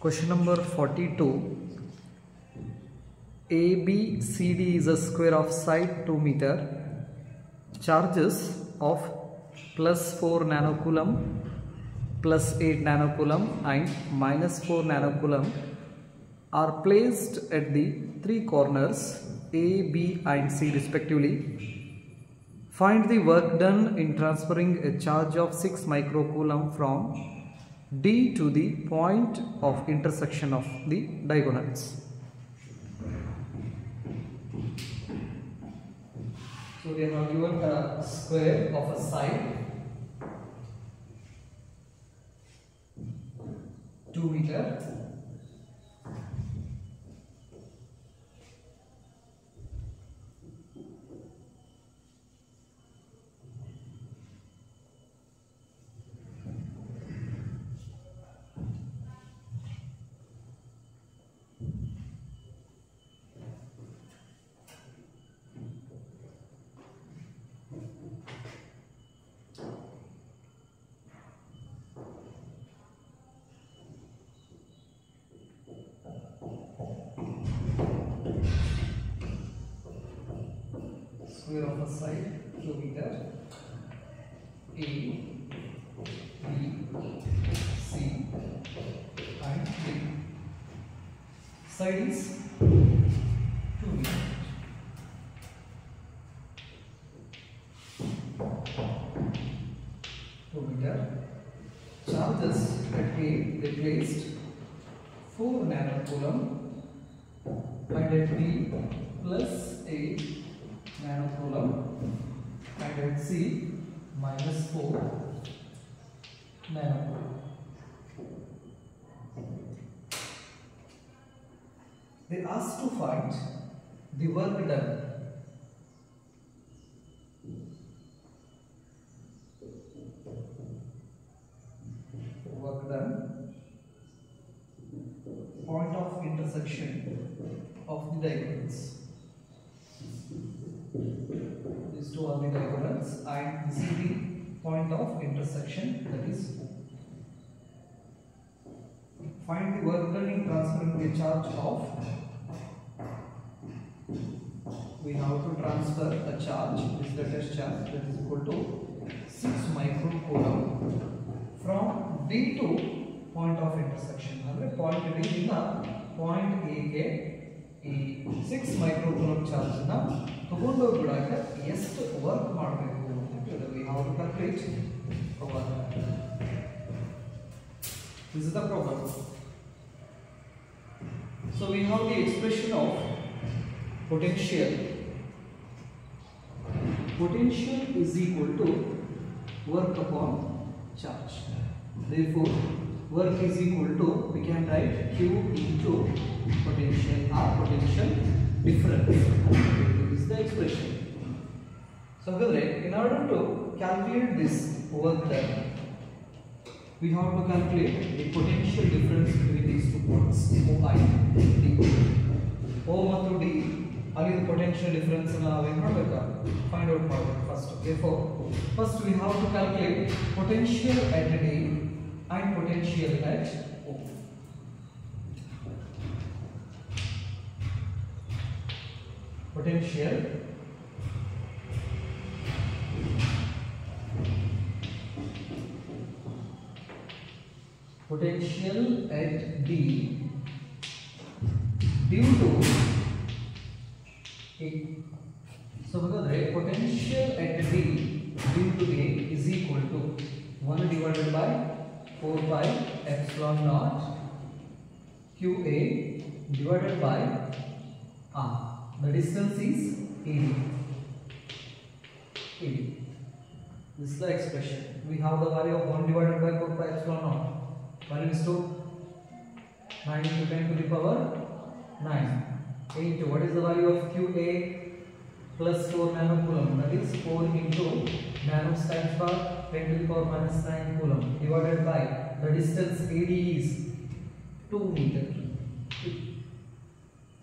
Question number 42. ABCD is a square of side 2 meter. Charges of plus 4 nanocoulomb, plus 8 nanocoulomb and minus 4 nanocoulomb are placed at the three corners A, B and C respectively. Find the work done in transferring a charge of 6 microcoulomb from D to the point of intersection of the diagonals. So they have given a square of a side 2 meter. Square of a side 2 meter. A, B, C and D. Side is 2 meter. Charges at A they placed 4 nanocoulomb and at B plus 8 nanocoulomb and at C minus 4 nanocoulomb. They asked to find the work done. Work done, point of intersection of the diagonals. These two are the diagonals and this is the point of intersection, that is O. Find the work done in transferring the charge of, we have to transfer a charge, this is the test charge, that is equal to 6 microcoulomb from D to point of intersection. Point D ಇಂದ point A ಗೆ ಈ 6 microcoulomb charge ಅನ್ನು ತಗೊಂಡು ಹೋಗಕ್ಕೆ ಎಷ್ಟು work ಮಾಡಬೇಕು ಅಂತ ಹೇಳಿದ್ವಿ. How to calculate work. This is the problem. So we have the expression of potential. Potential is equal to work upon charge. Therefore, work is equal to, we can write Q into potential or potential difference. This is the expression. So, in order to calculate this work done, we have to calculate the potential difference between these two points, O and D. O ಮತ್ತು D, ಅಲ್ಲಿ the potential difference ನಾವು ಏನು ಮಾಡಬೇಕು? Find out ಮಾಡಬೇಕು first. Therefore, first we have to calculate potential at D and potential at O. Potential at D due to A. So potential at D due to A is equal to 1 divided by 4 pi epsilon naught QA divided by R. The distance is AD. This is the expression. We have the value of 1 divided by 4 pi epsilon naught. Value is 2. 9 into 10 to the power 9. Into what is the value of QA plus 4 nanocoulomb? That is 4 into nano times power 10 to the power minus 9 coulomb divided by the distance AD is 2 meter.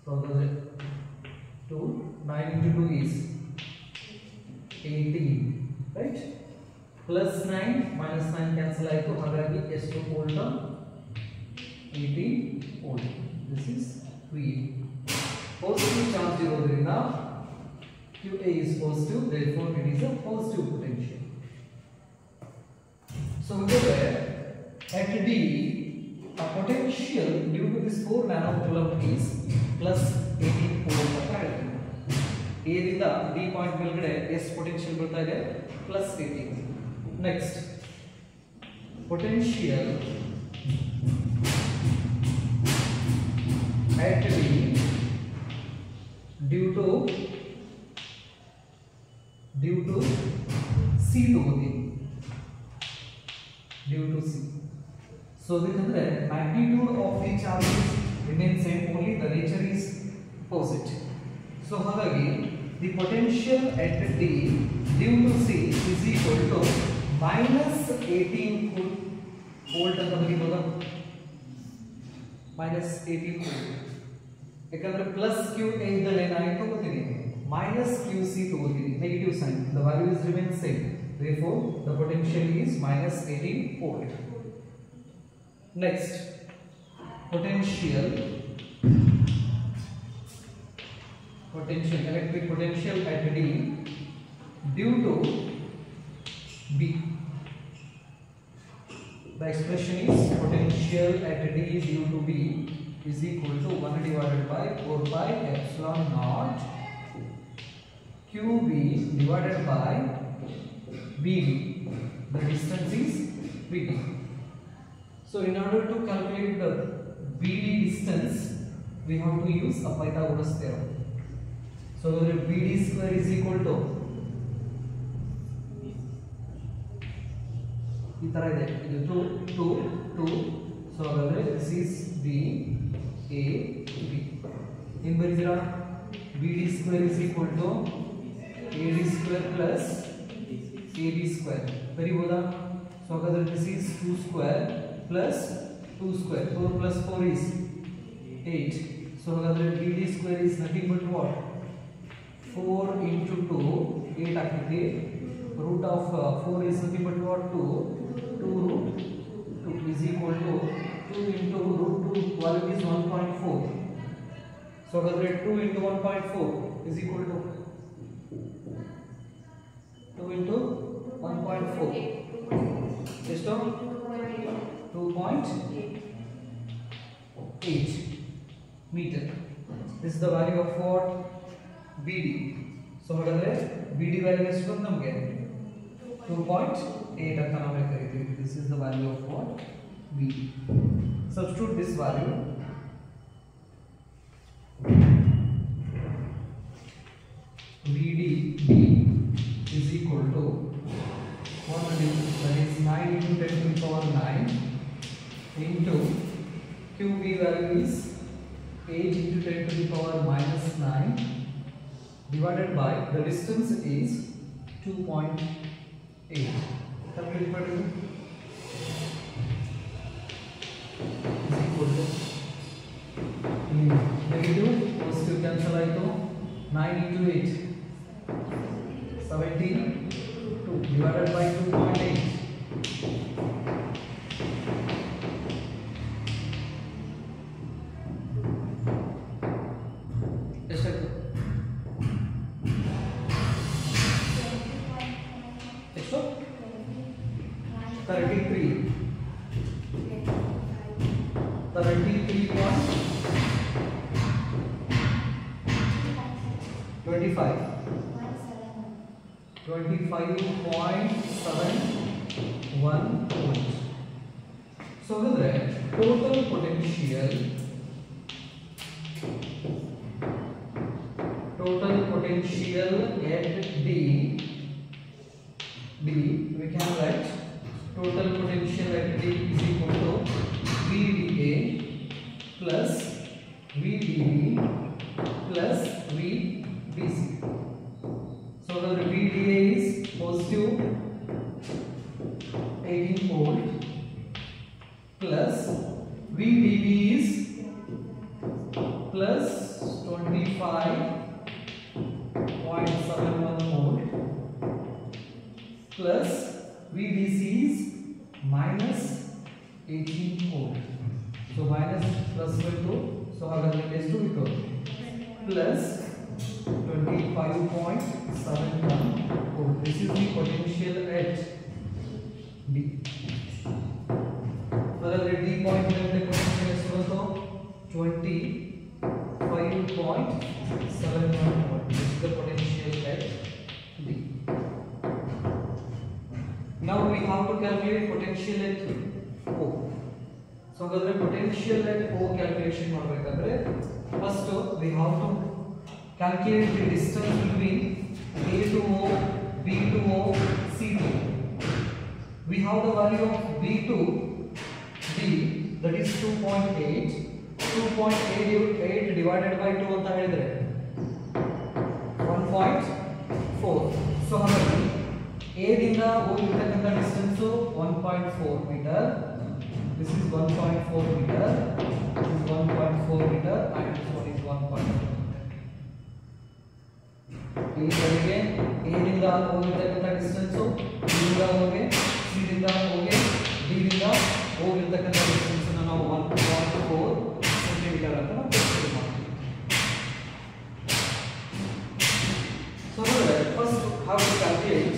So the 2, 9 into 2 is 18, right? Plus 9 minus 9 cancel ಆಯಿತು, ಹಾಗಾಗಿ ಎಷ್ಟು cool term 18 VD. Positive charge irodrinda QA is positive, therefore it is a positive potential. So here at D, a potential due to this 4 nanocoulomb is plus 18 coulomb ಅಂತ ಹೇಳ್ತೀವಿ. A ದಿಂದ D point ಮೇಲ್ಗಡೆ ಎಷ್ಟು potential ಬರ್ತಾ ಇದೆ plus 18. Next, potential at D due to C ತಗೋತೀವಿ. Due to C. So because magnitude of the charges remains same, only the nature is positive. So ಹಾಗಾಗಿ the potential at D due to C is equal to minus 18 volt ಅಂತ ಬರೀಬಹುದಾ? minus 18 volt. ಯಾಕಂದ್ರೆ plus Q A ಇದ್ದಲ್ಲಿ ಏನಾಯ್ತು ತಗೋತೀನಿ minus QC ತಗೋತೀನಿ, negative sign. The values remain same. Therefore, the potential is minus 18 volt. Next, electric potential at D due to B. The expression is potential at D due to B is equal to 1 divided by 4 pi epsilon naught QB divided by BD. The distance is BD. So in order to calculate the BD distance, we have to use a Pythagoras theorem. So the BD square is equal to ಈ ತರ ಇದೆ, ಇದು 2. So ಹಾಗಾದ್ರೆ this is B A B. ಏನು ಬರೀತೀರಾ? BD square is equal to AD square plus AB square. ಬರೀಬಹುದಾ? So ಹಾಗಾದ್ರೆ this is 2 square plus 2 square. 4 plus 4 is 8. So ಹಾಗಾದ್ರೆ BD square is nothing but what? 4 into 2, 8 ಆಗ್ತದೆ. Root of 4 is nothing but what? 2 root 2 is equal to 2 into root 2 value is 1.4. So ಹಾಗಾದ್ರೆ 2 into 1.4 is equal to 2 into 1.4 ಎಷ್ಟು? 2.8 meter. This is the value of what? BD. So ಹಾಗಾದ್ರೆ BD value ಎಷ್ಟು ಬಂತು ನಮಗೆ? 2.8 ಅಂತ ನಾವು ಕರೀತೀವಿ. This is the value of what? BD. Substitute this value. BD B is equal to 100, that is 9 into 10 to the power 9 into QB value is 8 into 10 to the power minus 9 divided by the distance is 2.8. Calculate for you. Is equal to negative positive cancel ಆಯಿತು. 9 into 8 17 2 divided by 2.8. ಎಷ್ಟು? 33. 25. 25.71 volt. So the total potential at D, we can write total potential at D is equal to VDA plus VDB plus VDC. So the VDA is positive 18 volt plus VDB is plus 25.71 volt plus VDC is minus 18 volt. So minus plus by 2, so ಹಾಗಾದ್ರೆ ಎಷ್ಟು ಇತ್ತು plus 25.71 volt. This is the potential at D. ಹಾಗಾದ್ರೆ D point ಮೇಲೆ potential ಎಷ್ಟು ಬಂತು 25.71 volt. This is the potential at D. Now we have to calculate potential at O. So ಹಾಗಾದ್ರೆ potential at O calculation ಮಾಡಬೇಕಾದ್ರೆ first we have to calculate the distance between A to O, B to O, C to O. We have the value of B to D, that is 2.8. 2.8 divided by 2 ಅಂತ ಹೇಳಿದ್ರೆ 1.4. So ಹಾಗಾಗಿ A ದಿಂದ O ಇರತಕ್ಕಂತ distance 1.4 metre. This is 1.4 meter. This is 1.4 meter, and this one is 1.4. ಇಲ್ಲಿಗೆ A ದಿಂದ ಹೋಗಿರತಕ್ಕಂತ distance B ದಿಂದ ಹೋಗಿ C ದಿಂದ ಹೋಗಿ D ದಿಂದ ಹೋಗಿರತಕ್ಕಂತ ಡಿಸ್ಟೆನ್ಸ್ ಅನ್ನು ನಾವು 1.4 ಸೆಂಟಿಮೀಟರ್ ಅಂತ ನಾವು ಕನ್ಸಿಡರ್ ಮಾಡ್ತೀವಿ. So first how to calculate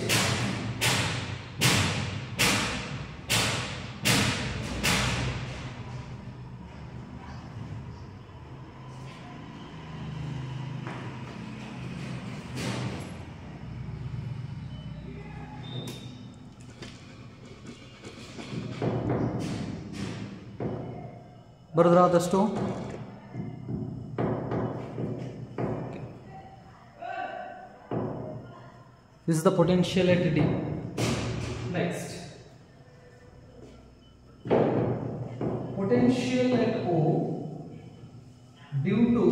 ಬರೋದ್ರಾದಷ್ಟು this is the potential at D. Next, potential at O due to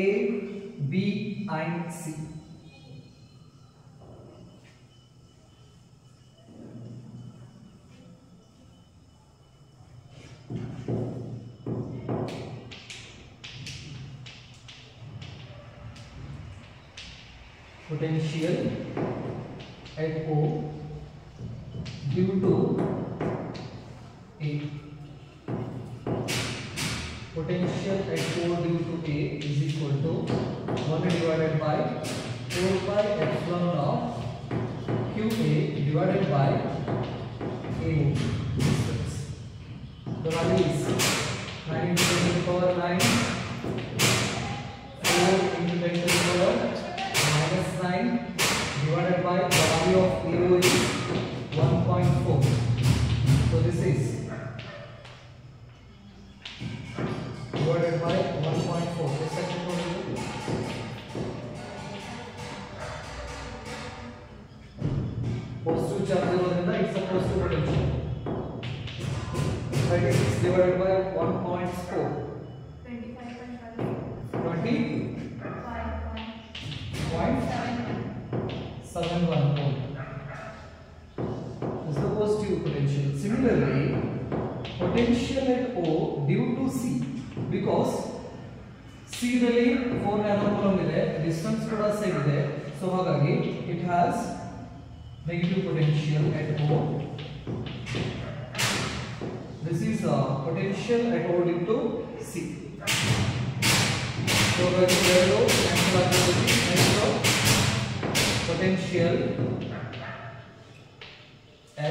A, B and C. Potential at O due to A. Potential at O due to A is equal to 1 divided by 4 pi epsilon of QA divided by A distance. The value is 9 into 10 to the power 9, 4 into 10 to the power minus 9 divided by the value of AO is 1.4. So this is divided by 1.4. This section positive charge irodrinda it's a positive potential. 36 divided by 1.4. 25.71 volt is the positive potential. Similarly, potential at O due to C, because C ದಲ್ಲಿ 4 ನ್ಯಾನೋಕೂಲಂಬ್ ಇದೆ, distance ಕೂಡ same ಇದೆ, so ಹಾಗಾಗಿ it has negative potential at O. This is potential at O due to C. So potential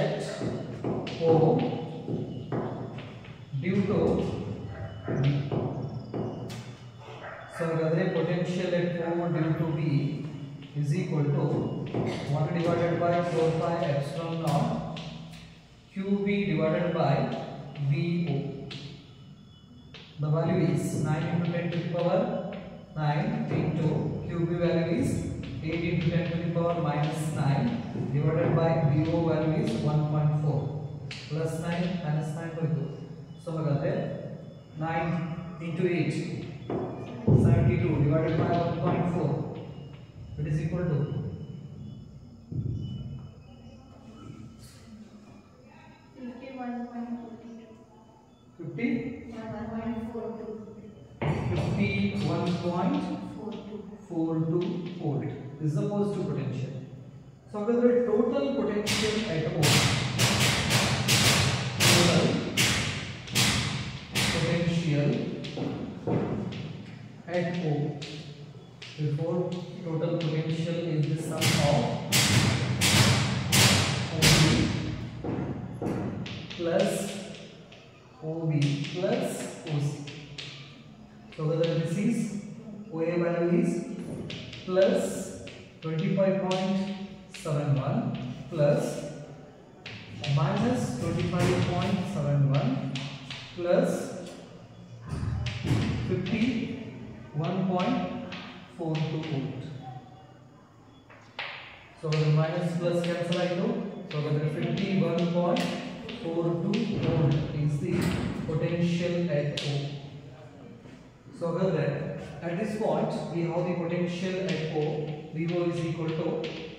at O due to B. So potential at O due to B is equal to 1 divided by 4 pi epsilon naught QB divided by BO. The value is 9 into 10 to the power 9 into QB value is 8 into 10 to the power minus 9 divided by BO value is 1.4 plus 9 minus 9 by 2. So hagadre 9 into 8 72 divided by 1.4, it is equal to 51.42 volt is the positive potential. So the total potential at O, total potential at O. Therefore, total potential is the sum of OB plus OB plus OC. So whether this is OA value is plus 25.71 plus minus 25.71 plus 51.42 volt. So the minus plus cancel ಆಯಿತು. So whether 51.42 volt is the potential at O. So whether at this point we have the potential at O, VO is equal to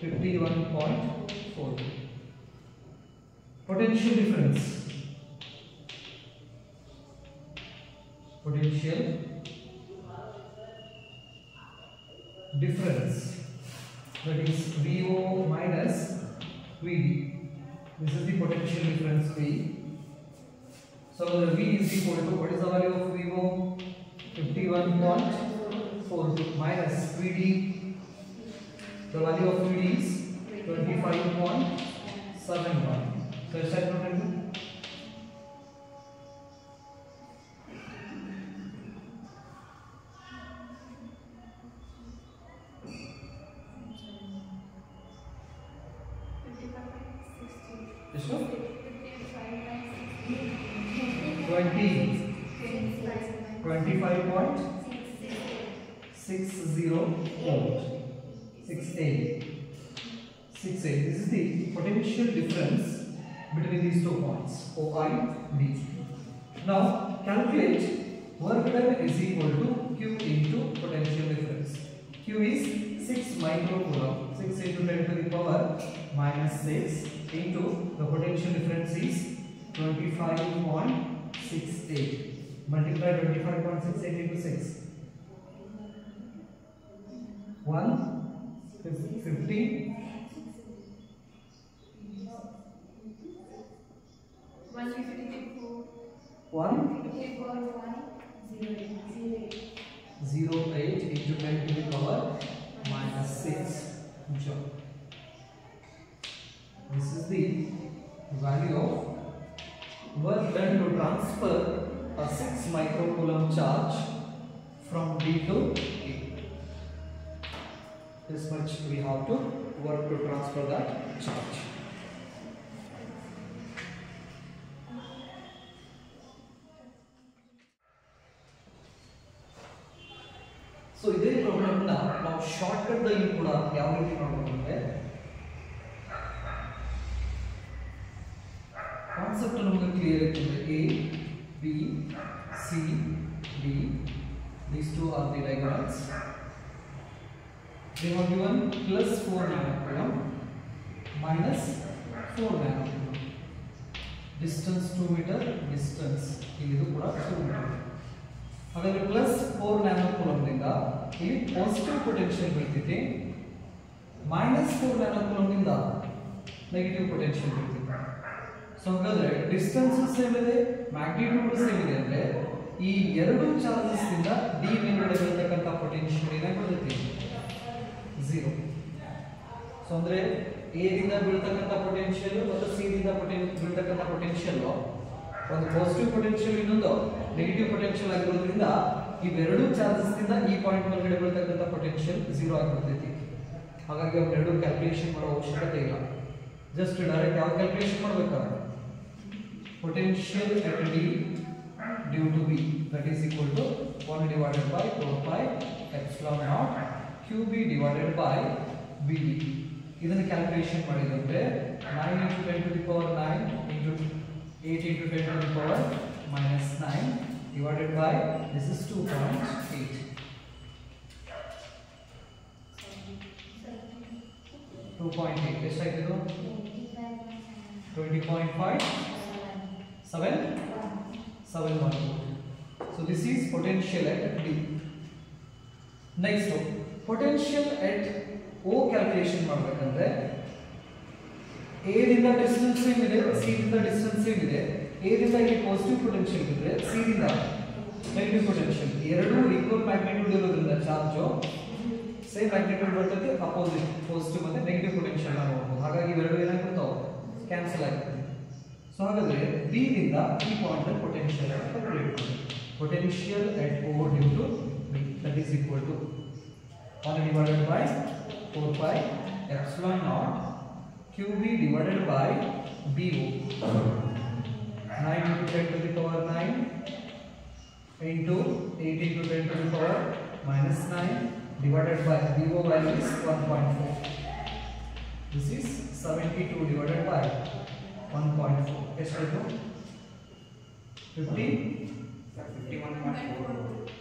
51.42. Potential difference. Potential difference, that is VO minus VD. This is the potential difference V. So the V is equal to, what is the value of VO? 51.42 minus VD. The value of VD is 25.71. So is that not enough? Yes, sir? 25.60 volt. 68. This is the potential difference between these 2 points, OI, D. Now calculate work done is equal to Q into potential difference. Q is 6 microcoulomb. 6 into 10 to the power minus 6 into the potential difference is 25.68. Multiply 25.68 into 6. 150. 108 into 10 to the power minus 6 joule. This is the value of work done to transfer a 6 microcoulomb charge from D to A. This much we have to work to transfer that charge. So ಇದೇ problem ನ ನಾವು short cut ದಲ್ಲಿ ಕೂಡ ಯಾವ ರೀತಿ ಮಾಡಬಹುದು ಅಂದ್ರೆ concept ನಮಗೆ ಕ್ಲಿಯರ್ ಇರ್ತದೆ. A B C D, these two are the diagonals. They have given plus 4 nanocoulomb minus 4 nanocoulomb. Distance 2 meter, distance ಇದು ಕೂಡ 2 meter. ಹಾಗಾದ್ರೆ ಪ್ಲಸ್ 4 ನ್ಯಾನೋಕೂಲಂಬ್ ನಿಂದ ಇಲ್ಲಿ ಪಾಸಿಟಿವ್ ಪೊಟೆನ್ಷಿಯಲ್ ಬೀಳ್ತಿದೆ, ಮೈನಸ್ 4 ನ್ಯಾನೋಕೂಲಂಬ್ ನಿಂದ ನೆಗೆಟಿವ್ ಪೊಟೆನ್ಷಿಯಲ್ ಬೀಳ್ತಿದೆ. ಸೊ ಹಾಗಾದ್ರೆ ಡಿಸ್ಟೆನ್ಸ್ ಸೇಮ್ ಇದೆ, ಮ್ಯಾಗ್ನಿಟ್ಯೂಡ್ ಸೇಮ್ ಇದೆ ಅಂದ್ರೆ ಈ ಎರಡು ಚಾರ್ಜಸ್ ಇಂದ ಡಿ ಮೇಲ್ಗಡೆ ಬೀಳ್ತಕ್ಕಂಥ ಪೊಟೆನ್ಷಿಯಲ್ ಏನಾಗ್ಬಿಡುತ್ತೆ 0. ಸೊ ಅಂದ್ರೆ ಎ ದಿಂದ ಬೀಳ್ತಕ್ಕಂಥ ಪೊಟೆನ್ಷಿಯಲ್ ಮತ್ತು ಸಿ ದಿಂದ ಬೀಳ್ತಕ್ಕಂಥ ಪೊಟೆನ್ಷಿಯಲ್ ಒಂದು ಪಾಸಿಟಿವ್ ಪೊಟೆನ್ಷಿಯಲ್ ಇನ್ನೊಂದು ನೆಗೆಟಿವ್ ಪೊಟೆನ್ಷಿಯಲ್ ಆಗಿರೋದ್ರಿಂದ ಇವೆರಡು ಚಾರ್ಜಸ್ ದಿಂದ ಈ ಪಾಯಿಂಟ್ ಮೇಲ್ಗಡೆ ಬೀಳ್ತಕ್ಕಂಥ ಪೊಟೆನ್ಷಿಯಲ್ 0 ಆಗಿರ್ತೈತಿ. ಹಾಗಾಗಿ ಅವೆರಡು ಕ್ಯಾಲ್ಕುಲೇಷನ್ ಮಾಡೋ ಅವಶ್ಯಕತೆ ಇಲ್ಲ. ಜಸ್ಟ್ ಡೈರೆಕ್ಟ್ ಯಾವ ಕ್ಯಾಲ್ಕುಲೇಷನ್ ಮಾಡಬೇಕಾದ್ರೆ potential at D due to B, that is equal to 1 divided by 4 pi epsilon naught QB divided by BD. ಇದನ್ನು ಕ್ಯಾಲ್ಕುಲೇಷನ್ ಮಾಡಿದ್ರೆ 9 into 10 to the power 9 into 8 into 10 to the power minus 9 divided by this is 2.8. 2.8 ಎಷ್ಟಾಯ್ತು? 20.5 7.1. So this is potential at D. Next, potential at O calculation ಮಾಡಬೇಕಂದ್ರೆ A ದಿಂದ distance same ಇದೆ, C ದಿಂದ distance same ಇದೆ. A ದಿಂದ ಇಲ್ಲಿ positive potential ಇದ್ರೆ C ದಿಂದ ನೆಗೆಟಿವ್ ಪೊಟೆನ್ಷಿಯಲ್ ಎರಡು ಈಕ್ವಲ್ ಮ್ಯಾಗ್ನಿಟ್ಯೂಡ್ ಇರೋದ್ರಿಂದ ಚಾರ್ಜ್ ಸೇಮ್ ಮ್ಯಾಗ್ನಿಟ್ಯೂಡ್ ಬರ್ತದೆ ಅಪೋಸಿಟ್ ಪಾಸಿಟಿವ್ ಮತ್ತೆ ನೆಗೆಟಿವ್ ಪೊಟೆನ್ಷಿಯಲ್ ನಾವು ನೋಡಬಹುದು ಹಾಗಾಗಿ ಇವೆರಡು ಏನಾಗ್ಬಿಡ್ತಾವೆ ಕ್ಯಾನ್ಸಲ್ ಆಗುತ್ತೆ ಸೊ ಹಾಗಾದ್ರೆ ಬಿ ದಿಂದ ಈ ಪಾಯಿಂಟ್ ಅಲ್ಲಿ ಪೊಟೆನ್ಷಿಯಲ್ ಅನ್ನು ಕ್ಯಾಲ್ಕುಲೇಟ್ ಮಾಡಿ potential at O due to B that is equal to 1 divided by 4 pi epsilon naught QB divided by BO 9 into 10 to the power 9 into 8 into 10 to the power minus 9 divided by BO value is 1.4. This is 72 divided by 1.4. ಎಷ್ಟು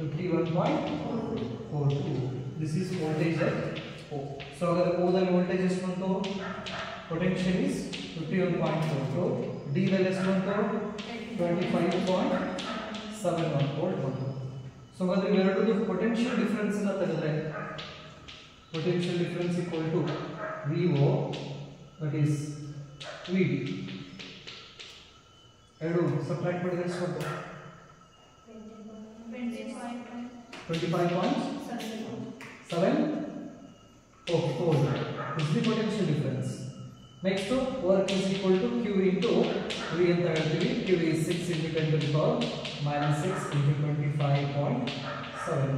51.42. This is voltage at O. So अगर O ದಲ್ಲಿ voltage ಎಷ್ಟು ಬಂತು potential is 51.44. D ದಲ್ಲಿ ಎಷ್ಟು ಬಂತು 25.71 volt ಬಂತು. So अगर ಇವೆರಡರದ್ದು potential difference ಅನ್ನು ತೆಗೆದರೆ potential difference equal to VO that is VD. ಎರಡು ಸಬ್ಟ್ರಾಕ್ಟ್ ಮಾಡಿದ್ರೆ ಎಷ್ಟು ಬಂತು 25.7 okay 4. This is the potential difference. Next work is equal to Q into V ಅಂತ ಹೇಳ್ತೀವಿ. Q is 6 into 10 to the power minus 6 into 25.7.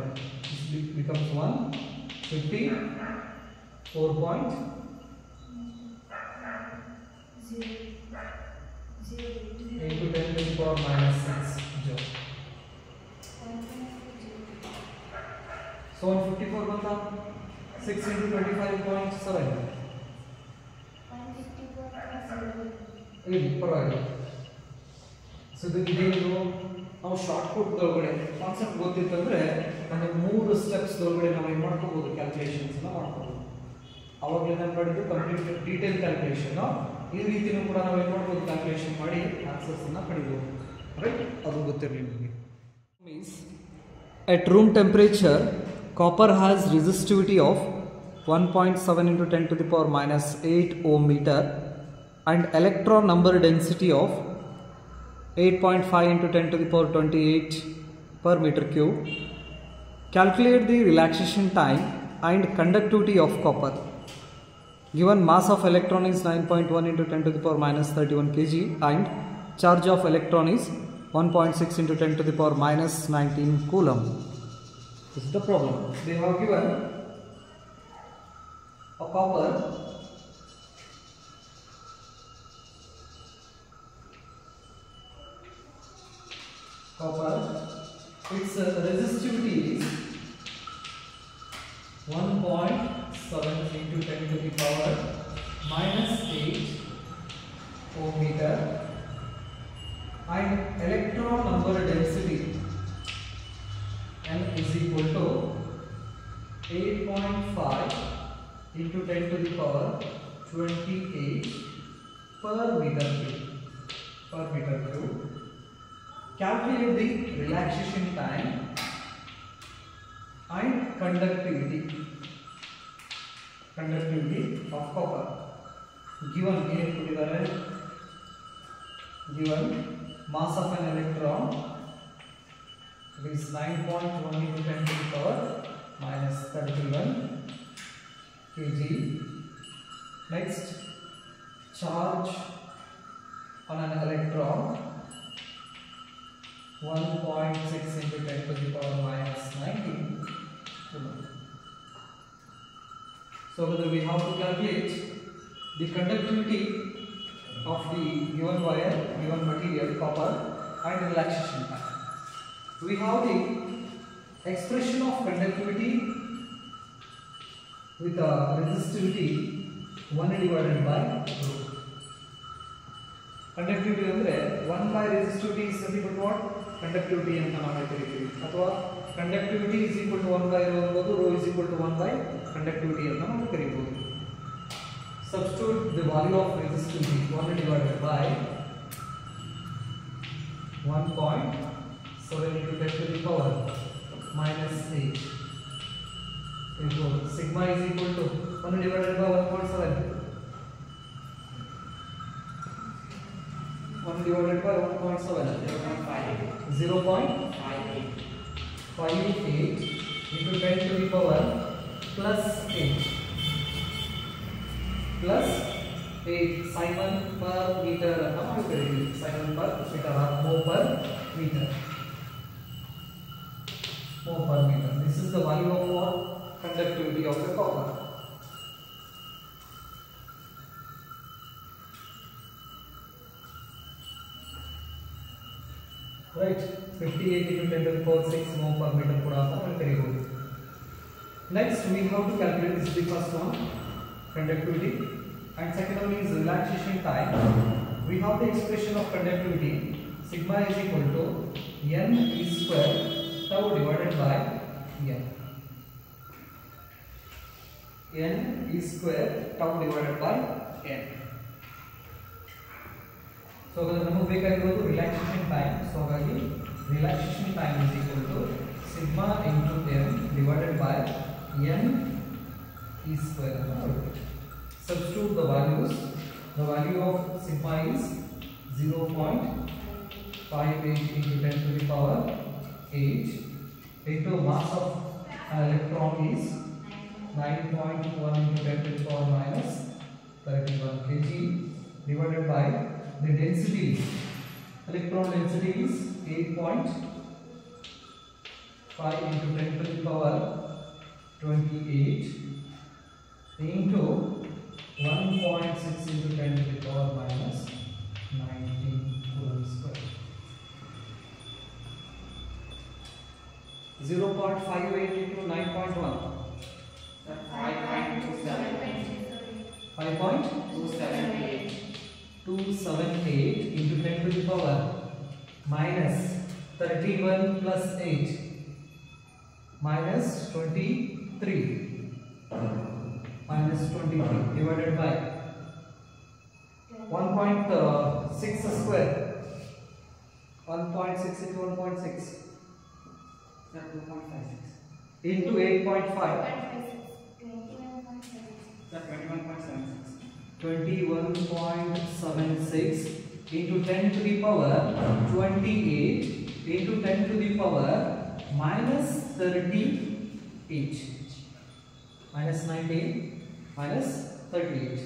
This becomes 154.0 into 10 to the power minus 6 joule. So 154 ಬಂತ 6 into 25.7 ಇಲ್ಲಿ ಪರವಾಗಿಲ್ಲ so ಇದೇನು ನಾವು short cut ಒಳಗಡೆ concept ಗೊತ್ತಿತ್ತಂದ್ರೆ ನಮಗೆ 3 steps ಒಳಗಡೆ ನಾವು ಏನು ಮಾಡ್ಕೋಬಹುದು ಕ್ಯಾಲ್ಕುಲೇಷನ್ಸ್ ಅನ್ನು ಮಾಡ್ಕೋಬಹುದು ಅವಾಗಲೇ ನಾನು ಮಾಡಿದ್ದು ಕಂಪ್ಲೀಟ್ ಡೀಟೇಲ್ ಕ್ಯಾಲ್ಕುಲೇಷನ್ ಈ ರೀತಿನೂ ಕೂಡ ನಾವು ಏನು ಮಾಡ್ಬೋದು ಕ್ಯಾಲ್ಕುಲೇಷನ್ ಮಾಡಿ ಆನ್ಸರ್ಸ್ ಅನ್ನು ಪಡಿಬಹುದು ರೈಟ್ ಅದು ಗೊತ್ತಿರಲಿ ನಿಮಗೆ means at room temperature copper has resistivity of 1.7 into 10 to the power minus 8 ohm meter and electron number density of 8.5 into 10 to the power 28 per meter cube. Calculate the relaxation time and conductivity of copper. Given mass of electron is 9.1 into 10 to the power minus 31 kg and charge of electron is 1.6 into 10 to the power minus 19 coulomb. This is the problem. They have given a copper its resistivity is 1.7 into 10 to the power minus 8 ohm meter and electron number density N is equal to 8.5 into 10 to the power 28 per meter cube. Calculate the relaxation time and conductivity of copper. Given given mass of an electron is 9.1 into 10 to the power minus 31 kg. Next, charge on an electron 1.6 into 10 to the power minus 19 coulomb. So we have to calculate the conductivity of the given wire, given material, copper, and relaxation time. We have the expression of conductivity with a resistivity 1 divided by rho. Conductivity ಅಂದರೆ 1 by resistivity is nothing but what? Conductivity ಅಂತ ನಾವು ಕರೀತೀವಿ ಅಥವಾ conductivity is equal to 1 by rho ಅನ್ನೋದು rho is equal to 1 by conductivity ಅಂತ ನಾವು ಕರೀಬಹುದು. Substitute the value of resistivity 1 divided by 1.7 into 10 to the power minus 8 into sigma is equal to 1 divided by 1.7 1 divided by 1.7. 0.58 into 10 to the power plus 8 Simon per meter ಅಂತ ಮಾಡ್ತೀವಿ. Simon per meter or mho per meter. Mho per meter. This is the value of what? Conductivity of the copper. Right, 58 into 10 to the power 6 mho per meter ಕೂಡ ಅಂತ ಕರೀಬಹುದು. Next we have to calculate this, the first one, conductivity, and second one is relaxation time. We have the expression of conductivity, sigma is equal to n e square tau divided by n. N e square tau divided by n. So ನಮಗೆ ಬೇಕಾಗಿರೋದು relaxation time. So ಹಾಗಾಗಿ relaxation time is equal to sigma into m divided by n e square. Substitute the values. The value of sigma is 0.58 into 10 to the power 8 into mass of an electron is 9.1 into 10 to the power minus 31 kg divided by the density. Electron density is 8.5 into 10 to the power 28 into 1.6 into 10 to the power minus 19 coulomb square. 0.58 into 9.1. 5.278 into 10 to the power minus 31 plus 8 minus 23 divided by 1.6 square. 1.6 into 1.6 into 8.5 21.76 into 10 to the power 28 into 10 to the power minus 38 minus 19 minus 38.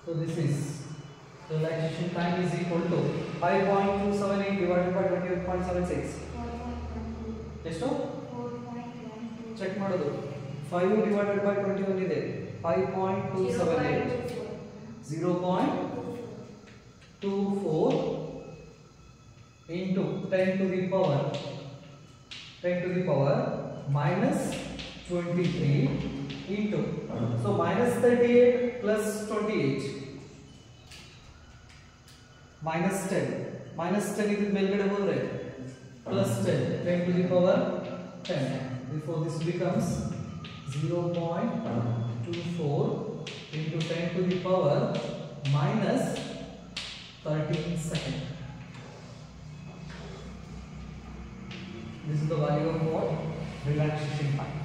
So this is the relaxation time is equal to 5.278 divided by 21.76. ಎಷ್ಟು check ಮಾಡೋದು. 5 divided by 21 ಇದೆ 5.278 0.24 into 10 to the power minus 23 into, so minus 38 plus 28 minus 10 ಇದು ಮೇಲ್ಗಡೆ ಹೋದ್ರೆ plus 10 to the power 10. Therefore this becomes 0.24 into 10 to the power minus 13 second. This is the value of what? Relaxation time.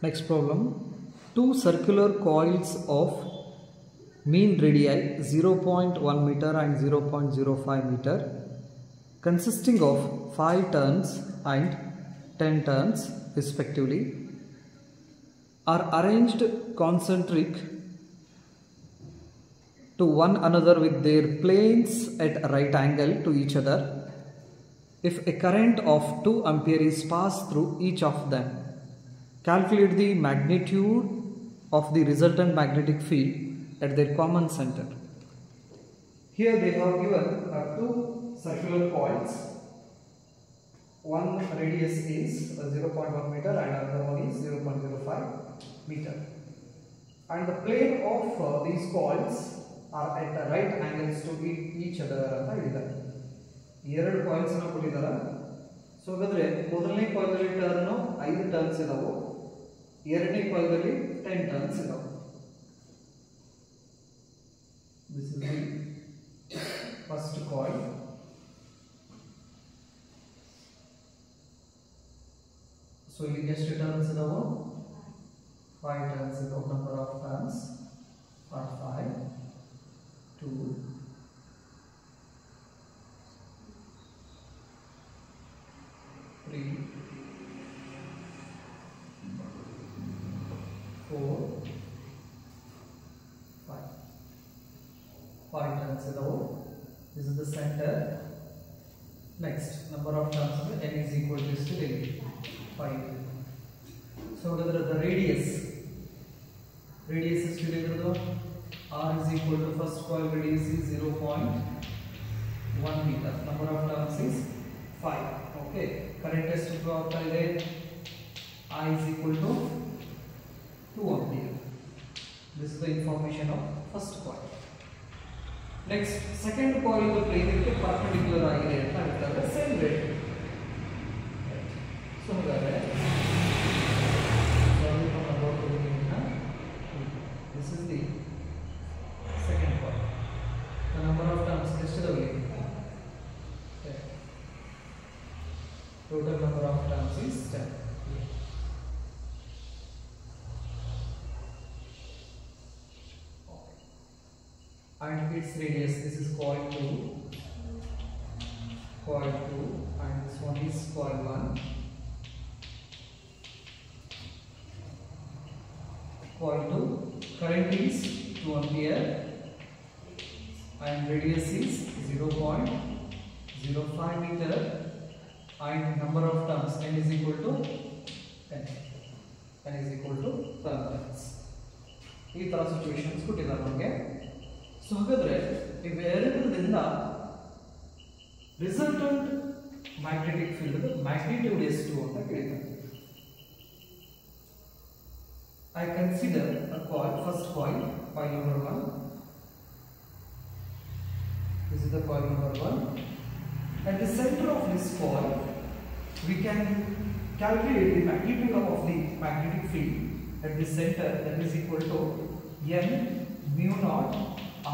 Next problem, two circular coils of mean radii 0.1 meter and 0.05 meter consisting of 5 turns and 10 turns respectively are arranged concentric to one another with their planes at right angle to each other if a current of 2 ampere is passed through each of them. Calculate the magnitude of the resultant magnetic field at their common center. Here they have given two circular coils. One radius is 0.1 meter and another one is 0.05 meter. And the plane of these coils are at right angles to each other. ಎರಡು coils ನ ಕೊಟ್ಟಿದ್ದಾರೆ. So ಹಾಗಾದ್ರೆ ಮೊದಲನೇ coil ಅಲ್ಲಿ turn 5 turns ಇದಾವೆ, ಎರಡನೇ coil ಅಲ್ಲಿ 10 turns ಇದಾವೆ. This is the first coil. So ಇಲ್ಲಿ ಎಷ್ಟು ಟರ್ನ್ಸ್ ಇದಾವೆ? 5 ಟರ್ನ್ಸ್ ಇದಾವೆ. Number of turns are 5, 2, 3, 4, 5. 5 turns idavu. This is the center. Next, number of turns of n is equal to 5. So the radius is ತಿಳಿದಿರೋದು. R is equal to first coil radius is 0.1 meter. Number of turns is 5. Okay. Current test flow ಆಗ್ತಾ ಇದೆ. I is equal to 2 ampere. This is the information of first coil. Next, second coil plane ಗೆ perpendicular ಆಗಿದೆ ಅಂತ ಹೇಳ್ತಾರೆ. Same rate. So ಹಾಗಾದ್ರೆ this is the second coil. The number of turns ಎಷ್ಟಿದಾವೆ? Total number of turns is 10. And its radius, this is coil 2, and this one is coil 1. Coil 2, current is 2 ampere and radius is 0.05 meter and number of turns n is equal to 10. n is equal to 12 turns. ಈ ತರ situations ಕೊಟ್ಟಿದ್ದಾರೆ ನಮಗೆ. So ಹಾಗಾದ್ರೆ ಇವೆರಡರಿಂದ resultant magnetic field magnitude ಎಷ್ಟು ಅಂತ ಕೇಳಿದ್ದಾರೆ. I consider a coil, first coil number 1. This is the coil number 1. At the center of this coil, we can calculate the magnitude of the magnetic field at the center, that is equal to n mu naught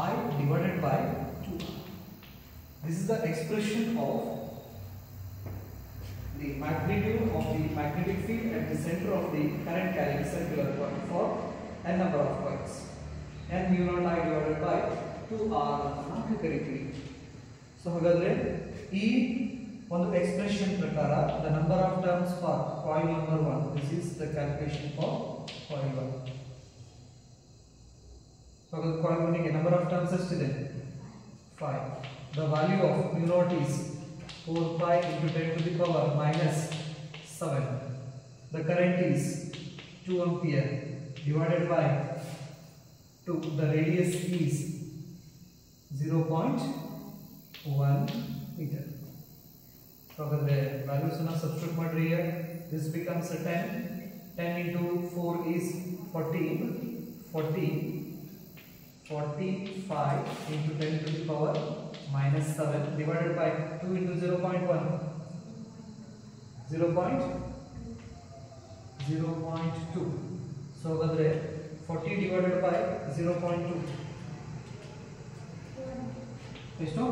I divided by 2. This is the expression of the magnitude of the magnetic field at the center of the current carrying circular coil for n number of coils. n mu naught I divided by 2r ಅಂತ ಕರೀತೀವಿ. So ಹಾಗಾದ್ರೆ ಈ ಒಂದು expression ಪ್ರಕಾರ the number of turns for coil number 1, this is the calculation for coil 1. So coil 1 ಗೆ number of turns ಎಷ್ಟಿದೆ? 5. The value of mu naught is 4 pi into 10 to the power minus 7. The current is 2 ampere divided by 2. The radius is 0.1 meter. So the values are substitute here. This becomes a 10. 10 into 4 is 14. 45 into 10 to the power minus 7 divided by 2 into 0.1. 0.02. So ಹಾಗಾದ್ರೆ 40 divided by 0.2 ಎಷ್ಟು?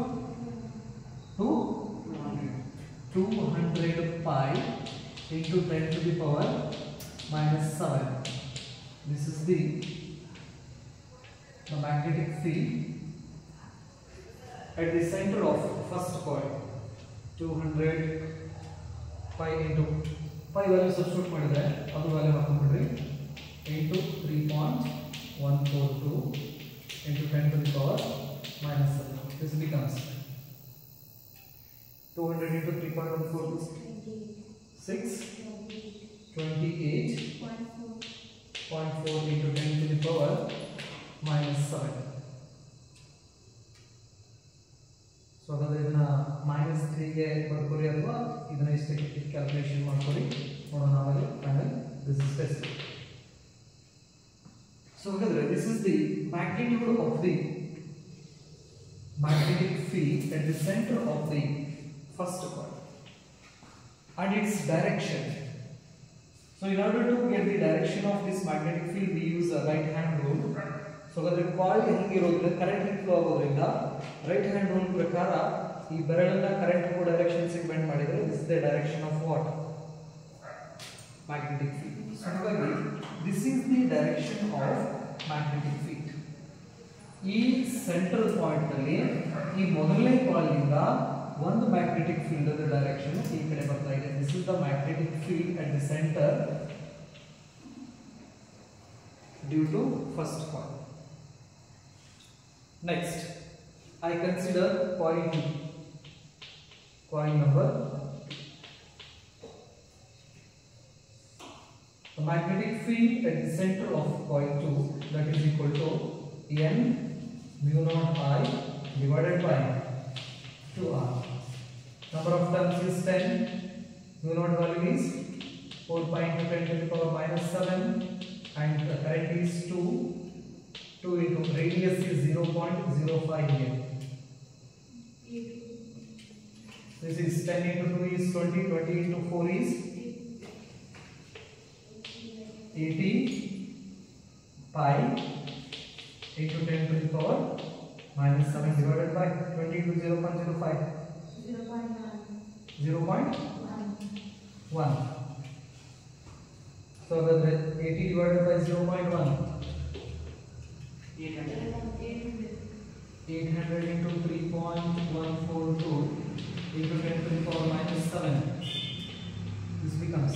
200 pi into 10 to the power minus 7. This is the magnetic field at the center of first coil. 200 pi into pi value substitute ಮಾಡಿದ್ರೆ ಅದು value ಹಾಕೊಂಡ್ಬಿಡ್ರಿ into 3.142 into 10 to the power minus 7. This becomes 200 into 3.142 628.4 into 10 to the power minus 7. So ಹಾಗಾದ್ರೆ ಇದನ್ನ minus 3 ಗೆ ಬರ್ಕೋರಿ ಅಥವಾ ಇದನ್ನ ಇಷ್ಟಕ್ಕೆ calculation ಮಾಡ್ಕೊಳ್ಳಿ ನೋಡೋಣ ಆಮೇಲೆ final this is test. So ಹಾಗಾದ್ರೆ this is the magnitude of the magnetic field at the center of the first coil. and its direction. So in order to get the direction of this magnetic field, we use a right hand rule. So the coil hingirodre current flow ಆಗೋದ್ರಿಂದ right hand rule ಪ್ರಕಾರ ಈ ಬೆರಳನ್ನ current direction segment ಮಾಡಿದ್ರೆ this is the direction of what? Magnetic field. So ಹಾಗಾಗಿ this is the direction of magnetic field. ಈ central point ನಲ್ಲಿ ಈ ಮೊದಲನೇ coil ಇಂದ ಒಂದು ಮ್ಯಾಗ್ನೆಟಿಕ್ ಫೀಲ್ಡ್ ದ ಡೈರೆಕ್ಷನ್ ಈ ಕಡೆ ಬರ್ತಾ ಇದೆ. This is the magnetic field at the centre due to first coil. Next I consider coil 2, coil number 2. The magnetic field at the center of coil 2, that is equal to N mu naught I divided by 2R. Number of turns is 10. Mu naught value is 4 pi into 10 to the power minus 7, and the current is 2 into radius is 0.05 here. This is 10 into 2 is 20, 20 into 4 is 80 pi into 10 to the power minus 7 divided by 20 into 0.05. 0.1. So the 80 divided by 0.1. 800 into 3.142 into 10 to the power minus 7. This becomes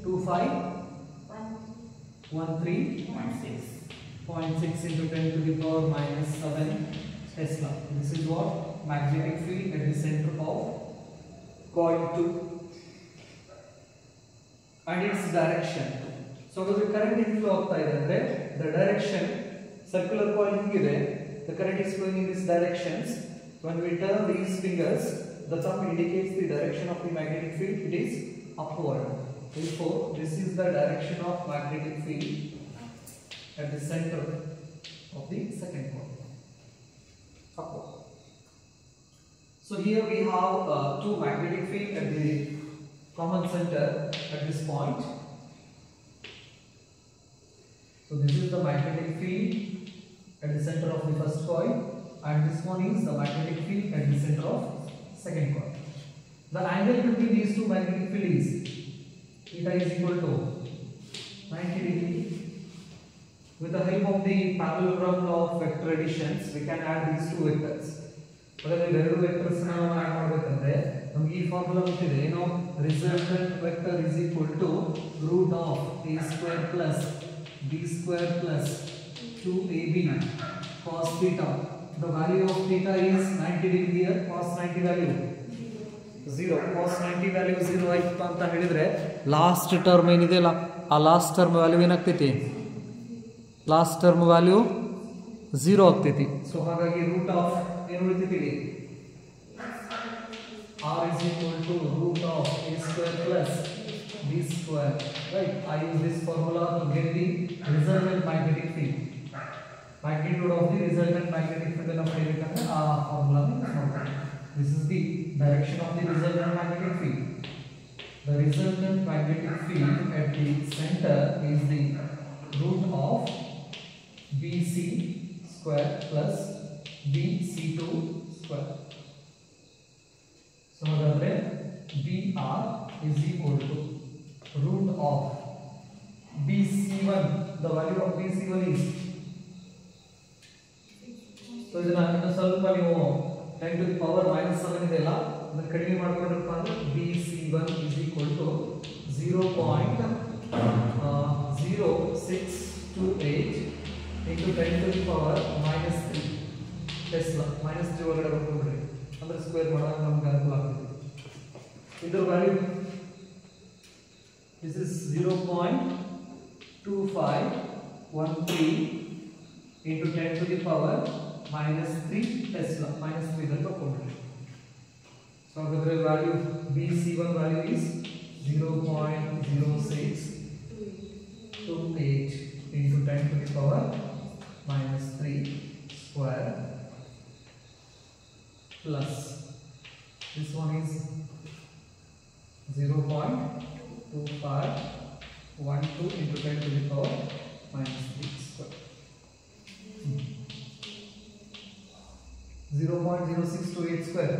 2513.6 into 10 to the power minus 7 Tesla. This is what? Magnetic field at the center of coil 2 and its direction. So the current flow ಆಗ್ತಾ ಇದೆ ಅಂದ್ರೆ the direction circular coil ಹಿಂಗಿದೆ, the current is flowing in these directions. When we turn these fingers, the thumb indicates the direction of the magnetic field, it is upward. Therefore this is the direction of magnetic field at the center of the second coil, upward. So here we have two magnetic field at the common center at this point. So this is the magnetic field at the center of the first coil, and this one is the magnetic field at the center of second coil. The angle between these two magnetic fields is theta is equal to 90 degree. With the help of the parallelogram law of vector additions, we can add these two vectors. But if we vectors now add ಮಾಡಬೇಕಂದ್ರೆ ನಮಗೆ ಈ formula ಗೊತ್ತಿದೆ ಏನು, resultant vector is equal to root of a square plus b square plus 2ab cos theta. The value of theta is 90 degree here. Cos 90 value 0. Cos 90 value 0 ಆಯ್ತು ಅಂತ ಹೇಳಿದ್ರೆ last term ಏನಿದೆ ಅಲ್ಲ ಆ ಲಾಸ್ಟ್ ಟರ್ಮ್ ವ್ಯಾಲ್ಯೂ ಏನಾಗ್ತೈತಿ, last term value 0 ಆಗ್ತೈತಿ. So ಹಾಗಾಗಿ root of ಏನು ಉಳಿತೈತಿ, r is equal to root of a square plus b square, right? I use this formula to get the resultant magnetic field. Magnitude of the resultant magnetic field ಅನ್ನು ಪಡೆಯಬೇಕಂದ್ರೆ ಆ formula use ಮಾಡ್ತೀವಿ. This is the direction of the resultant magnetic field. The resultant magnetic field at the center is the root of bc square plus bc2 square. So ಹಾಗಾದ್ರೆ br is equal to root of bc1. The value of bc1 is, so ಇದನ್ನ ಇನ್ನು ಸ್ವಲ್ಪ ನೀವು 10 to the power minus 7 ಇದೆಲ್ಲ ಅದನ್ನ ಕಡಿಮೆ ಮಾಡ್ಕೊಂಡ್ರಪ್ಪ ಅಂದ್ರೆ bc1 is equal to 0.0628 into 10 to the power minus 3 Tesla. minus 3 ಒಳಗಡೆ ಬರ್ಕೊಂಡ್ರಿ ಅಂದ್ರೆ ಸ್ಕ್ವೇರ್ ಮಾಡೋಕೆ ನಮಗೆ ಅನುಕೂಲ ಆಗ್ತದೆ. ಇದರ value this is 0.2513 into 10 to the power minus 3 Tesla. minus 3 ಇದನ್ನು ತಗೊಂಡ್ರಿ. So the value bc1 value is 0.0628 into 10 to the power minus 3 square plus This one is 0.2512 into 10 to the power minus 3 square. 0.0628 square.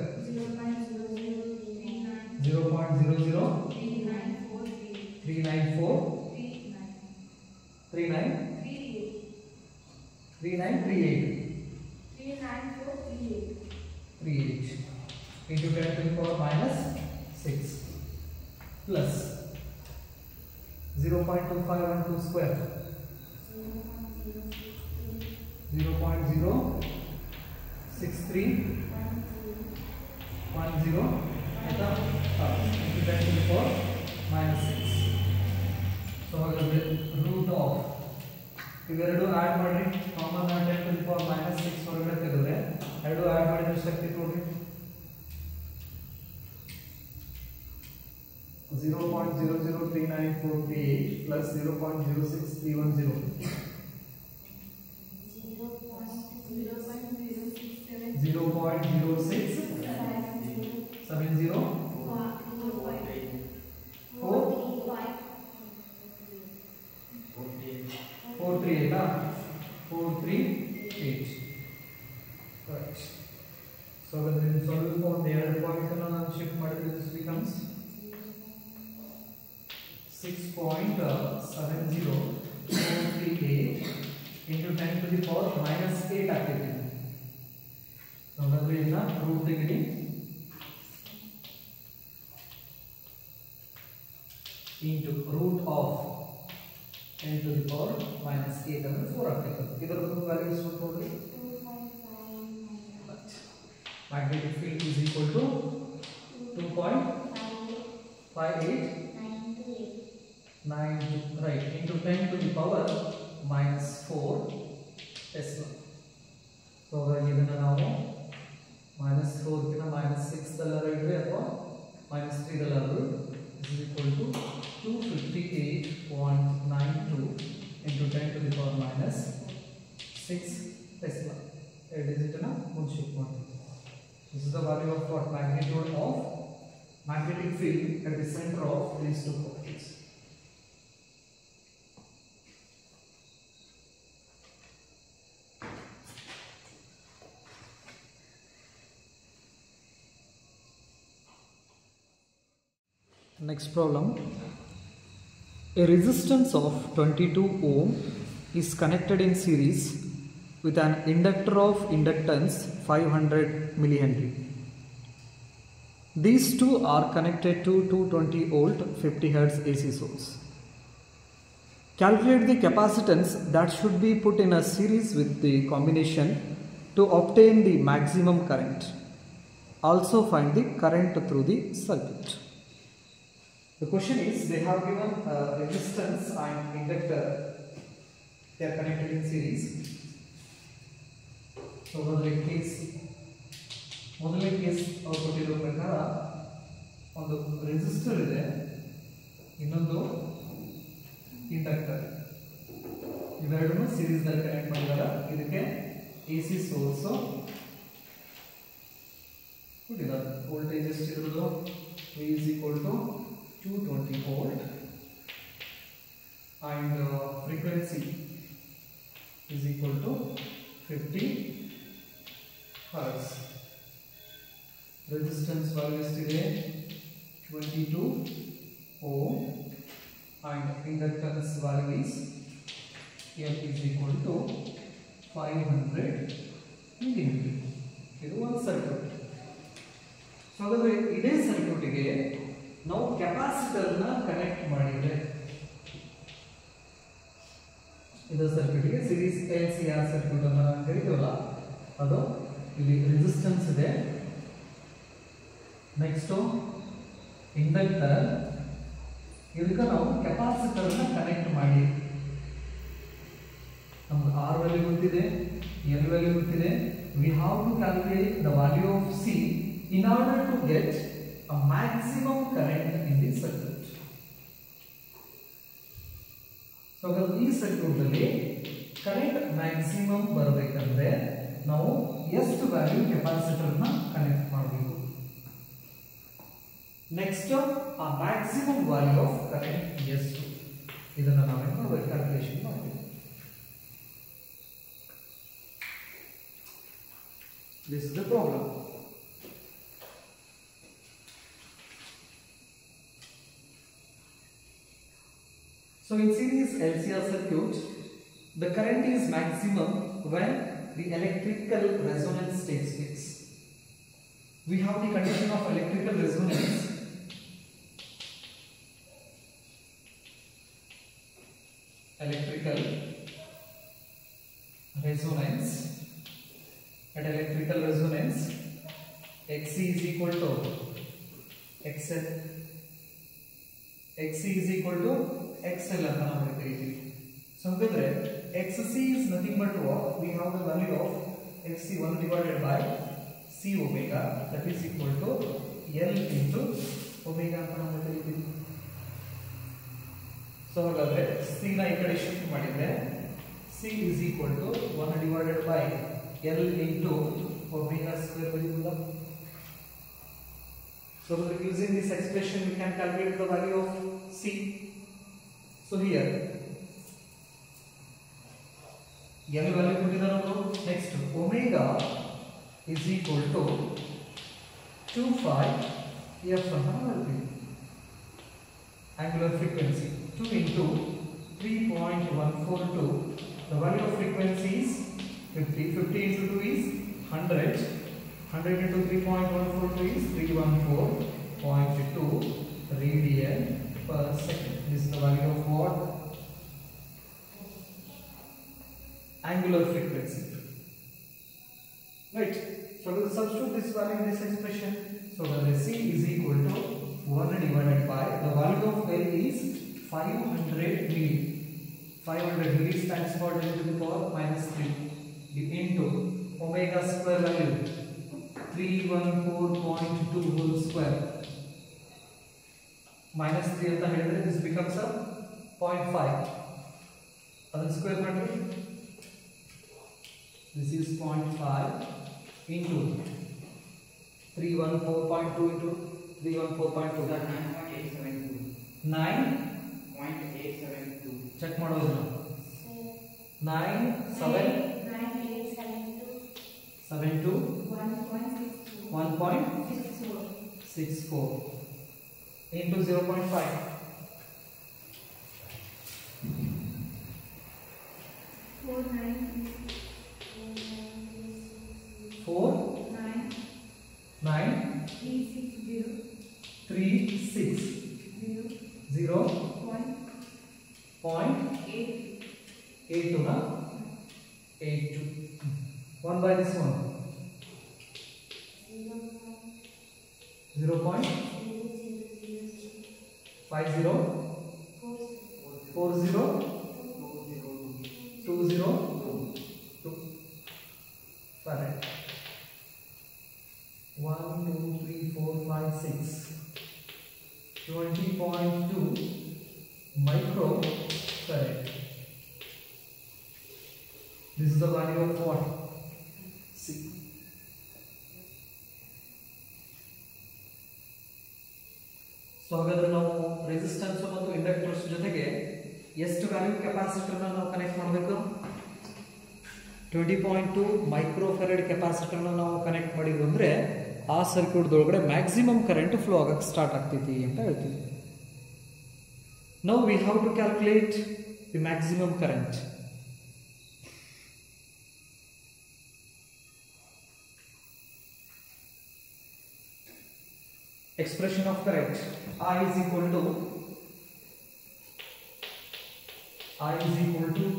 0.00394 38 into 10 to the power minus 6 plus 0.2512 square. 0.06310 into 10 to the power minus 6. So the root of ಇವೆರಡು add ಮಾಡಿ common 10 to the power minus 6 ಹೊರಗಡೆ ತೆಗೆದ್ರೆ ಎರಡು add ಮಾಡಿದ್ರೆ ಶಕ್ತಿ ಕೊಡ್ರಿ 0.003948 plus 0.06310 438. Right. So when we solve for the other point shift ಮಾಡಿದ್ರೆ this becomes 6.70438 into 10 to the power minus 8 ಆಗ್ತೈತಿ. So ಹಾಗಾದ್ರೆ ಇದನ್ನ root ತೆಗೆದಿ into root of 10 to the power minus 8 ಅಂದ್ರೆ 4 ಆಗ್ತೈತಿ. ಇದರದ್ದು ವ್ಯಾಲ್ಯೂ ಎಷ್ಟು ನೋಡ್ರಿ. Magnetic field is equal to 2.5892 right into 10 to the power minus 4 Tesla. So ಇದನ್ನ ನಾವು minus 4 ಕಿಂತ minus 6 ದಲ್ಲ ಇಡ್ರಿ ಅಥವಾ minus 3 ದಲ್ಲ ಇಡ್ರಿ. This is equal to 258.92 into 10 to the power minus 6 Tesla. It is it na one shift point. This is the value of what magnitude of magnetic field at the center of these two particles. Next problem. A resistance of 22 ohm is connected in series with an inductor of inductance 500 millihenry. These two are connected to 220 volt 50 Hz AC source. Calculate the capacitance that should be put in a series with the combination to obtain the maximum current. Also find the current through the circuit. The question is, they have given a resistance and inductor, they are connected in series. So ಮೊದಲನೇ case ಅವ್ರು ಕೊಟ್ಟಿರೋ ಪ್ರಕಾರ ಒಂದು resistor ಇದೆ, ಇನ್ನೊಂದು inductor, ಇವೆರಡನ್ನು series ನಲ್ಲಿ connect ಮಾಡಿದ್ದಾರೆ. ಇದಕ್ಕೆ ಎಸಿ ಸೋರ್ಸ್ ಕೊಟ್ಟಿದ್ದಾರೆ. ವೋಲ್ಟೇಜ್ ಎಷ್ಟಿರೋದು V is equal to 220 volt and frequency is equal to 50 Hz. Resistance value is 22 ohm and inductance value is L is equal to 500 millihenry. ಇದು ಒಂದು ಸರ್ಕ್ಯೂಟ್. ಸೊ ಹಾಗಾದ್ರೆ ಇದೇ ಸರ್ಕ್ಯೂಟ್ಗೆ ನಾವು ಕೆಪಾಸಿಟರ್ನ ಕನೆಕ್ಟ್ ಮಾಡಿದ್ರೆ, ಇದು ಸರ್ಕ್ಯೂಟ್ಗೆ ಸೀರೀಸ್ LCR ಸರ್ಕ್ಯೂಟ್ ಅಂತ ನಾವು ಕರಿತೀವಲ್ಲ, ಅದು ಇಲ್ಲಿ ರೆಸಿಸ್ಟೆನ್ಸ್ ಇದೆ, ನೆಕ್ಸ್ಟ್ ಇಂಡಕ್ಟರ್, ಇದಕ್ಕೆ ನಾವು ಕೆಪಾಸಿಟರ್ನ ಕನೆಕ್ಟ್ ಮಾಡಿ ನಮ್ಗೆ R ವ್ಯಾಲ್ಯೂ ಗೊತ್ತಿದೆ, L ವ್ಯಾಲ್ಯೂ ಗೊತ್ತಿದೆ. We have to calculate the value of C in order to get a maximum current in the circuit. So ಈ ಸರ್ಕ್ಯೂಟ್ ಅಲ್ಲಿ ಕರೆಂಟ್ ಮ್ಯಾಕ್ಸಿಮಮ್ ಬರಬೇಕಂದ್ರೆ ನಾವು ಎಷ್ಟು ವ್ಯಾಲ್ಯೂ ಕೆಪಾಸಿಟರ್ ನ ಕನೆಕ್ಟ್ ಮಾಡಬೇಕು. ನೆಕ್ಸ್ಟ್ ಆ ಮ್ಯಾಕ್ಸಿಮಮ್ ವ್ಯಾಲ್ಯೂ ಆಫ್ ಕರೆಂಟ್ ಎಷ್ಟು ಇದನ್ನು ನಾವೇನು ಮಾಡಬೇಕು ಕ್ಯಾಲ್ಕುಲೇಷನ್ ಮಾಡ್ತೀವಿ. This is the problem. So in series LCR circuit, the current is maximum when the electrical resonance takes place. We have the condition of electrical resonance. Electrical resonance. At electrical resonance, Xc is equal to XL. Xc is equal to XL ಅಂತ ನಾವು ಹೇಳ್ತೀವಿ. So ಹಾಗಾದ್ರೆ Xc is nothing but what? We have the value of Xc 1 divided by C omega, that is equal to L into omega ಅಂತ ನಾವು ಹೇಳ್ತೀವಿ. So ಹಾಗಾದ್ರೆ C ನ ಈ ಕಡೆ ಶಿಫ್ಟ್ ಮಾಡಿದ್ರೆ C is equal to 1 divided by L into omega square ಬರೆಯುವುದಾ? So using this expression we can calculate the value of C. So here L value ಕೊಟ್ಟಿದ್ದಾರೆ ನಾವು. Next omega is equal to 25 F ಅಂತ ಹೇಳ್ತೀವಿ. Angular frequency 2 into 3.142. The value of frequency is 50. 50 into 2 is 100. 100 into 3.142 is 314.2 radian per second. This is the value of what? Angular frequency. Right. So we will substitute this value in this expression. So the C is equal to 1 divided by the value of L is 500 milli. 500 milli stands for 10 to the power minus 3 into omega square value 314.2 whole square minus 3 ಅಂತ ಹೇಳಿದ್ರೆ this becomes a 0.5. ಅದನ್ನ square ಮಾಡಿ, this is 0.5 into 314.2 into 314.2 9.872 check ಮಾಡೋದು ನಾವು 9.772 1.64 into 0.5 0.82 1 by this one 0.50402022 Farad. 1 2 3 4 5 6 20.2 microfarad. This is the value of what? C. So ಹಾಗಾದ್ರೆ ನಾವು resistance ಮತ್ತು inductors ಜೊತೆಗೆ ಎಷ್ಟು ವ್ಯಾಲ್ಯೂ ಕೆಪಾಸಿಟರ್ ನಾವು ಕನೆಕ್ಟ್ ಮಾಡಬೇಕು? 20.2 ಮೈಕ್ರೋಫೆರಡ್ ಕೆಪಾಸಿಟರ್ ನಾವು ಕನೆಕ್ಟ್ ಮಾಡಿದ್ವಿ ಅಂದ್ರೆ ಆ ಸರ್ಕ್ಯೂಟ್ ಒಳಗಡೆ ಮ್ಯಾಕ್ಸಿಮಮ್ ಕರೆಂಟ್ ಫ್ಲೋ ಆಗಕ್ಕೆ ಸ್ಟಾರ್ಟ್ ಆಗ್ತೈತಿ ಅಂತ ಹೇಳ್ತೀವಿ. Now we have to calculate the maximum current. Expression of current I is equal to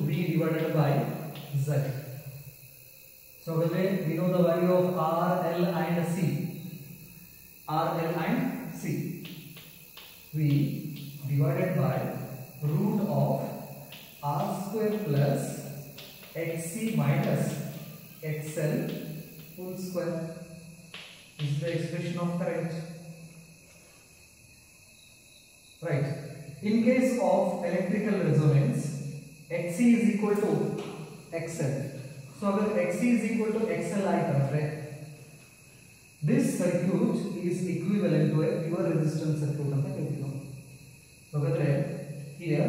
V divided by Z. So we know the value of R, L and C. R, L and C. V divided by root of R square plus XC minus XL whole square. This is the expression of current. Right. In case of electrical resonance, Xc is equal to XL. So अगर Xc is equal to XL आए This circuit is equivalent to a pure resistance circuit ಅಂತ ಹೇಳ್ತೀವಿ ನಾವು. ಹಾಗಾದ್ರೆ here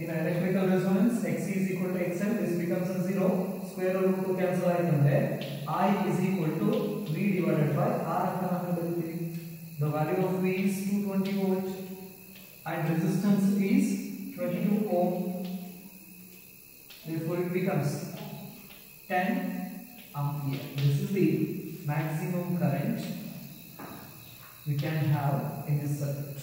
in electrical resonance X is equal to XL, this becomes a 0, square root 2 cancel ಆಯ್ತಂದ್ರೆ I is equal to V divided by R ಅಂತ ನಾವು ಬರೀತೀವಿ. The value of V is 220 volt and resistance is 22 ohm. Therefore it becomes 10 ampere. This is the maximum current we can have in this circuit.